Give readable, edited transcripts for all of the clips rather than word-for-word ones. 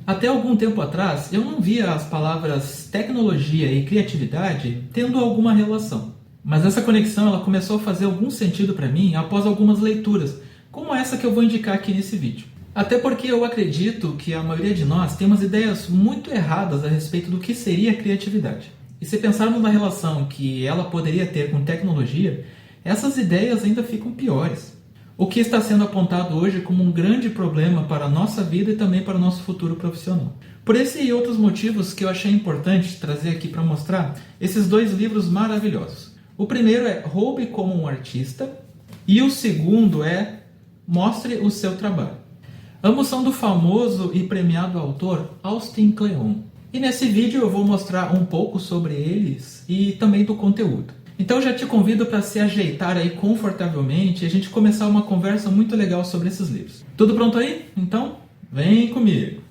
Até algum tempo atrás, eu não via as palavras tecnologia e criatividade tendo alguma relação. Mas essa conexão ela começou a fazer algum sentido para mim após algumas leituras, como essa que eu vou indicar aqui nesse vídeo. Até porque eu acredito que a maioria de nós tem umas ideias muito erradas a respeito do que seria criatividade. E se pensarmos na relação que ela poderia ter com tecnologia, essas ideias ainda ficam piores. O que está sendo apontado hoje como um grande problema para a nossa vida e também para o nosso futuro profissional. Por esse e outros motivos que eu achei importante trazer aqui para mostrar esses dois livros maravilhosos. O primeiro é Roube como um Artista e o segundo é Mostre o Seu Trabalho. Ambos são do famoso e premiado autor Austin Kleon. E nesse vídeo eu vou mostrar um pouco sobre eles e também do conteúdo. Então já te convido para se ajeitar aí confortavelmente e a gente começar uma conversa muito legal sobre esses livros. Tudo pronto aí? Então, vem comigo!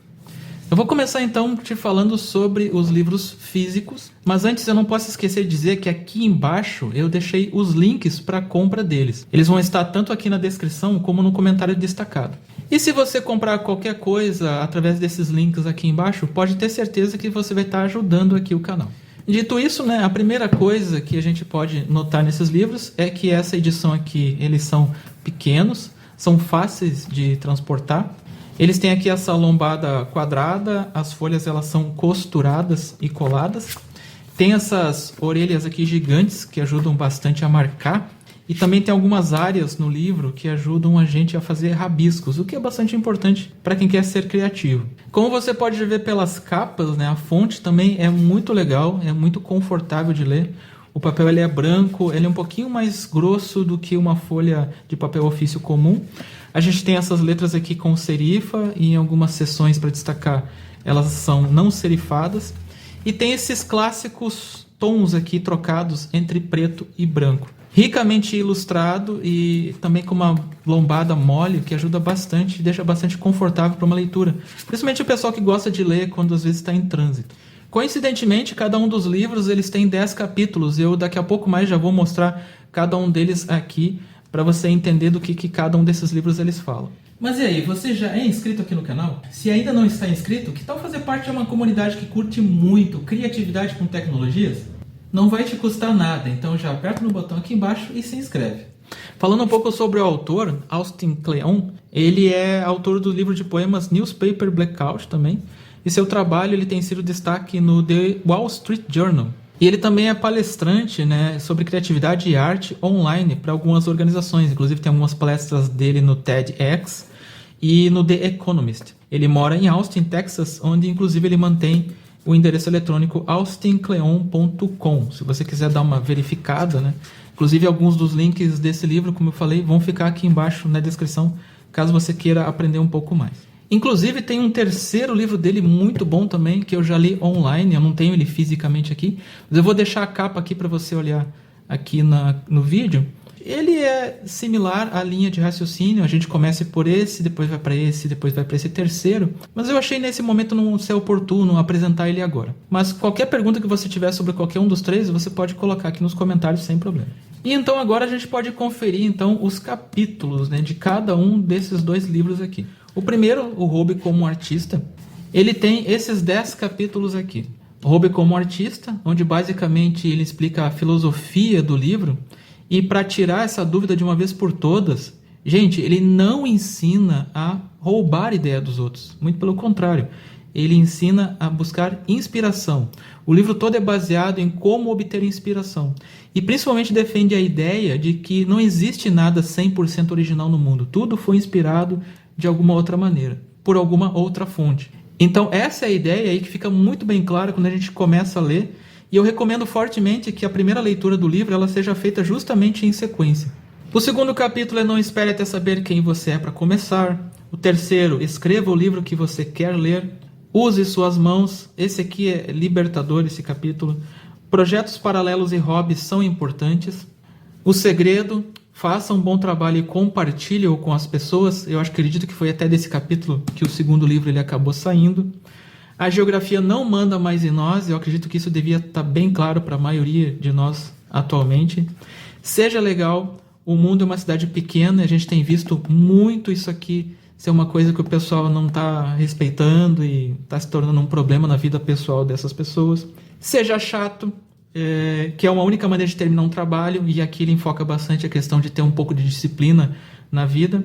Eu vou começar então te falando sobre os livros físicos, mas antes eu não posso esquecer de dizer que aqui embaixo eu deixei os links para a compra deles. Eles vão estar tanto aqui na descrição como no comentário destacado. E se você comprar qualquer coisa através desses links aqui embaixo, pode ter certeza que você vai estar ajudando aqui o canal. Dito isso, a primeira coisa que a gente pode notar nesses livros é que essa edição aqui, eles são pequenos, são fáceis de transportar. Eles têm aqui essa lombada quadrada, as folhas elas são costuradas e coladas. Tem essas orelhas aqui gigantes que ajudam bastante a marcar. E também tem algumas áreas no livro que ajudam a gente a fazer rabiscos, o que é bastante importante para quem quer ser criativo. Como você pode ver pelas capas, a fonte também é muito legal, é muito confortável de ler. O papel ele é branco, ele é um pouquinho mais grosso do que uma folha de papel ofício comum. A gente tem essas letras aqui com serifa e em algumas seções para destacar, elas são não serifadas. E tem esses clássicos tons aqui trocados entre preto e branco. Ricamente ilustrado e também com uma lombada mole, que ajuda bastante e deixa bastante confortável para uma leitura. Principalmente o pessoal que gosta de ler quando às vezes está em trânsito. Coincidentemente, cada um dos livros eles tem 10 capítulos. Eu daqui a pouco mais já vou mostrar cada um deles aqui para você entender do que cada um desses livros eles falam. Mas e aí, você já é inscrito aqui no canal? Se ainda não está inscrito, que tal fazer parte de uma comunidade que curte muito criatividade com tecnologias? Não vai te custar nada, então já aperta no botão aqui embaixo e se inscreve. Falando um pouco sobre o autor, Austin Kleon, ele é autor do livro de poemas Newspaper Blackout também, e seu trabalho ele tem sido destaque no The Wall Street Journal. E ele também é palestrante sobre criatividade e arte online para algumas organizações, inclusive tem algumas palestras dele no TEDx e no The Economist. Ele mora em Austin, Texas, onde inclusive ele mantém o endereço eletrônico austincleon.com, se você quiser dar uma verificada, Inclusive alguns dos links desse livro, como eu falei, vão ficar aqui embaixo na descrição, caso você queira aprender um pouco mais. Inclusive tem um terceiro livro dele muito bom também, que eu já li online, eu não tenho ele fisicamente aqui, mas eu vou deixar a capa aqui para você olhar aqui no vídeo. Ele é similar à linha de raciocínio, a gente começa por esse, depois vai para esse, depois vai para esse terceiro, mas eu achei nesse momento não ser oportuno apresentar ele agora. Mas qualquer pergunta que você tiver sobre qualquer um dos três, você pode colocar aqui nos comentários sem problema. E então agora a gente pode conferir então os capítulos de cada um desses dois livros aqui. O primeiro, o Roube como um Artista, ele tem esses 10 capítulos aqui. Roube como um Artista, onde basicamente ele explica a filosofia do livro. E para tirar essa dúvida de uma vez por todas, gente, ele não ensina a roubar a ideia dos outros. Muito pelo contrário, ele ensina a buscar inspiração. O livro todo é baseado em como obter inspiração. E principalmente defende a ideia de que não existe nada 100% original no mundo. Tudo foi inspirado de alguma outra maneira, por alguma outra fonte. Então essa é a ideia aí que fica muito bem clara quando a gente começa a ler. E eu recomendo fortemente que a primeira leitura do livro ela seja feita justamente em sequência. O segundo capítulo é Não Espere Até Saber Quem Você É para Começar. O terceiro, Escreva o livro que você quer ler. Use suas mãos. Esse aqui é libertador, esse capítulo. Projetos paralelos e hobbies são importantes. O segredo, faça um bom trabalho e compartilhe-o com as pessoas. Eu acredito que foi até desse capítulo que o segundo livro ele acabou saindo. A geografia não manda mais em nós, eu acredito que isso devia estar bem claro para a maioria de nós atualmente. Seja legal, o mundo é uma cidade pequena, a gente tem visto muito isso aqui se é uma coisa que o pessoal não está respeitando e está se tornando um problema na vida pessoal dessas pessoas. Seja chato, que é uma única maneira de terminar um trabalho, e aqui ele enfoca bastante a questão de ter um pouco de disciplina na vida.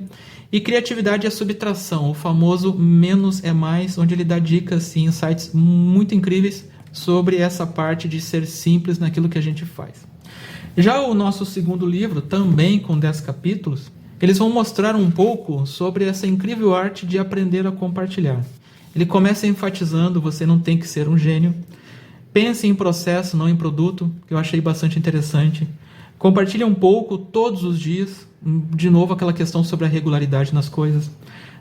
E criatividade é subtração, o famoso menos é mais, onde ele dá dicas e insights muito incríveis sobre essa parte de ser simples naquilo que a gente faz. Já o nosso segundo livro, também com 10 capítulos, eles vão mostrar um pouco sobre essa incrível arte de aprender a compartilhar. Ele começa enfatizando: você não tem que ser um gênio. Pense em processo, não em produto, que eu achei bastante interessante. Compartilhe um pouco todos os dias. De novo, aquela questão sobre a regularidade nas coisas.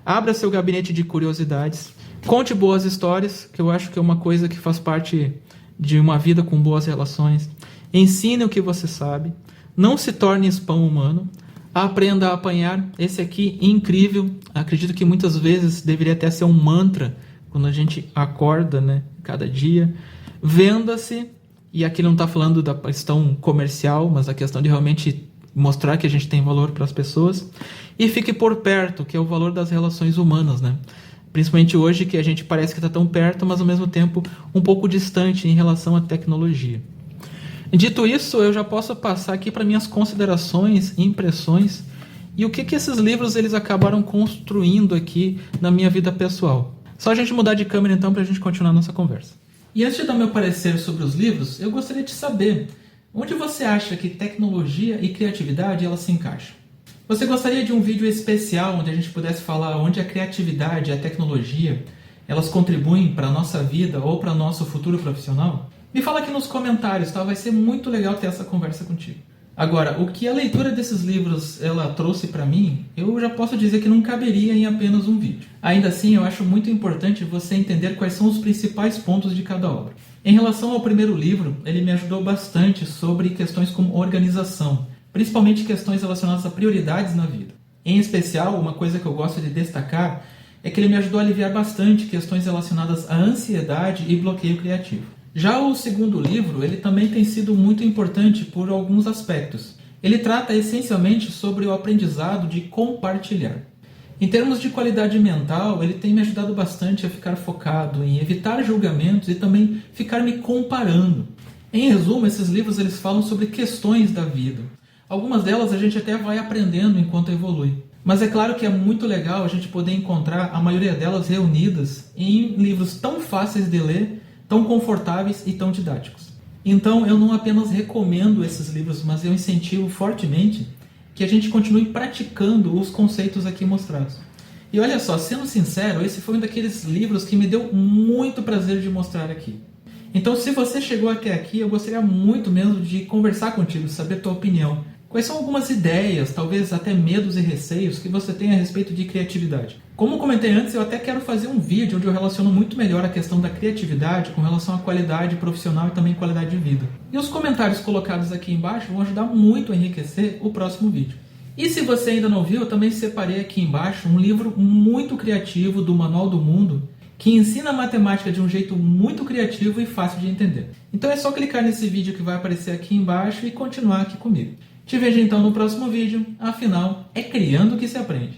Abra seu gabinete de curiosidades. Conte boas histórias, que eu acho que é uma coisa que faz parte de uma vida com boas relações. Ensine o que você sabe. Não se torne spam humano. Aprenda a apanhar. Esse aqui, incrível. Acredito que muitas vezes deveria até ser um mantra quando a gente acorda, né, cada dia. Venda-se. E aqui não está falando da questão comercial, mas a questão de realmente mostrar que a gente tem valor para as pessoas. E fique por perto, que é o valor das relações humanas, né? Principalmente hoje, que a gente parece que está tão perto, mas ao mesmo tempo um pouco distante em relação à tecnologia. Dito isso, eu já posso passar aqui para minhas considerações e impressões e o que esses livros eles acabaram construindo aqui na minha vida pessoal. Só a gente mudar de câmera então para a gente continuar a nossa conversa. E antes de dar meu parecer sobre os livros, eu gostaria de saber onde você acha que tecnologia e criatividade elas se encaixam. Você gostaria de um vídeo especial onde a gente pudesse falar onde a criatividade e a tecnologia elas contribuem para a nossa vida ou para o nosso futuro profissional? Me fala aqui nos comentários, tá? Vai ser muito legal ter essa conversa contigo. Agora, o que a leitura desses livros ela trouxe para mim, eu já posso dizer que não caberia em apenas um vídeo. Ainda assim, eu acho muito importante você entender quais são os principais pontos de cada obra. Em relação ao primeiro livro, ele me ajudou bastante sobre questões como organização, principalmente questões relacionadas a prioridades na vida. Em especial, uma coisa que eu gosto de destacar é que ele me ajudou a aliviar bastante questões relacionadas à ansiedade e bloqueio criativo. Já o segundo livro, ele também tem sido muito importante por alguns aspectos. Ele trata essencialmente sobre o aprendizado de compartilhar. Em termos de qualidade mental, ele tem me ajudado bastante a ficar focado em evitar julgamentos e também ficar me comparando. Em resumo, esses livros eles falam sobre questões da vida. Algumas delas a gente até vai aprendendo enquanto evolui. Mas é claro que é muito legal a gente poder encontrar a maioria delas reunidas em livros tão fáceis de ler, tão confortáveis e tão didáticos. Então eu não apenas recomendo esses livros, mas eu incentivo fortemente que a gente continue praticando os conceitos aqui mostrados. E olha só, sendo sincero, esse foi um daqueles livros que me deu muito prazer de mostrar aqui. Então se você chegou até aqui, eu gostaria muito mesmo de conversar contigo, saber a tua opinião. Quais são algumas ideias, talvez até medos e receios que você tem a respeito de criatividade? Como comentei antes, eu até quero fazer um vídeo onde eu relaciono muito melhor a questão da criatividade com relação à qualidade profissional e também qualidade de vida. E os comentários colocados aqui embaixo vão ajudar muito a enriquecer o próximo vídeo. E se você ainda não viu, eu também separei aqui embaixo um livro muito criativo do Manual do Mundo, que ensina a matemática de um jeito muito criativo e fácil de entender. Então é só clicar nesse vídeo que vai aparecer aqui embaixo e continuar aqui comigo. Te vejo então no próximo vídeo, afinal, é criando que se aprende.